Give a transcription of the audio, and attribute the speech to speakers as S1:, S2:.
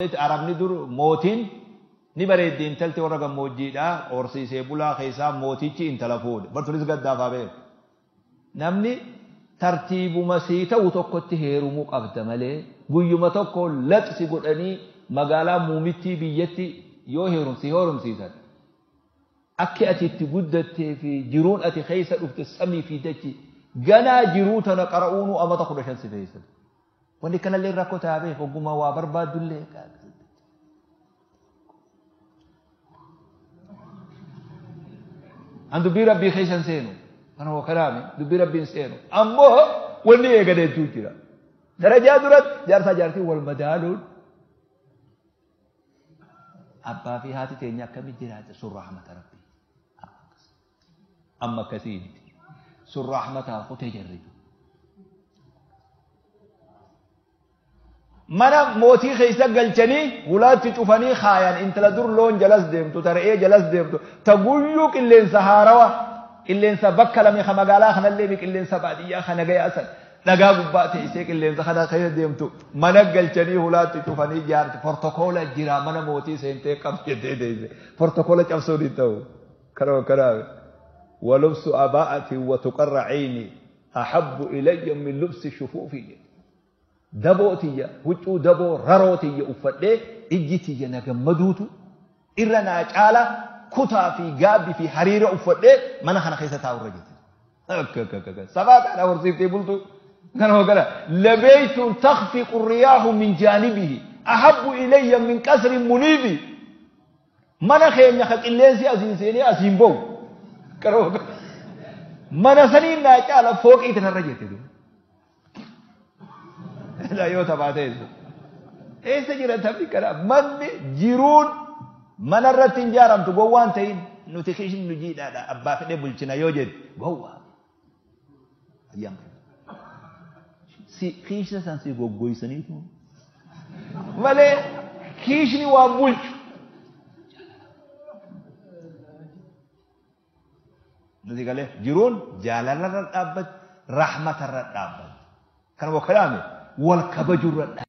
S1: Arabni dur mootiin ni bareeddi intalti warra gammoojjiidha horsiisee bulaa keessaa mootichi intala fuudhe bartuunis gaddaafaa beeku namni tartiibuma sii ta'u tokkotti heerumuu qabda malee guyyuma tokko laqsi godhanii magaalaa muumittii biyyatti yoo heerumsiisan akki ati itti guddattee fi jiruun ati keessa dhufte samii fi dachi ganaa jiruu tana qara'uunu amata 15 si feessan wanni kanallee rakkoo taabee hogguma waa barbaadullee an dubbii rabbii keessan seenu ana wakalaami dubbii rabbiin seenu ammoo wanni eegadeetu jira darajaa duratti jaarsaa jaartii wal madaaluun abbaa fi haati teenya akkamitti jiraate sun rahmata rabbii amma akkasiiti sun rahmataa kutee jarridu mana mootii keessa galchanii hulaatti cufanii khaayan intala dur loon jalas deemtu taree jalas deemtu taguyyuu qilleensa haarawa qilleensa bakka lamee ka magaalaa kanallee qilleensa baadiyyaa kana gayaasan dhagaa gubbaa ta'isee qilleensa kana keessa deemtu mana galchanii hulaatti cufanii jaarti portokoola jira mana mootii seentee qabdee deesse portokoola cabsuu ni ta'u karaa walubsu abaa'ati wa tuqarra ayni ahabbu ilayya min lubsi shufuufi dabootiyya huccuu daboo rarootiyya uffadhee ijjitiyya nagammaduutu irra naa caala kutaa fi gaabbii fi hariira uffadhee mana kana keessa taa'urra jette sabaataadha horsiiftee bultu kana hogala labaytun takhfiqu riyaahu min jaanibihi ahabbu ilayya min qasrin muniibi mana keenya ka qilleensi asiin seenee asiin ba'u kana hogala mana saniin naa caala fooqii tanarra jette لا يوتباتين إيش جرى تبلي كلام من جيرون من الرتين جارم تقوان تين نتخيش نجيد هذا أبا كده بلشنا يوجد قوة أيام خيش سانسي قوي سنيتو ماله خيشني وابولش نتي قاله جيرون جالال الرد رحمة الرد كان وكلامه والكبجر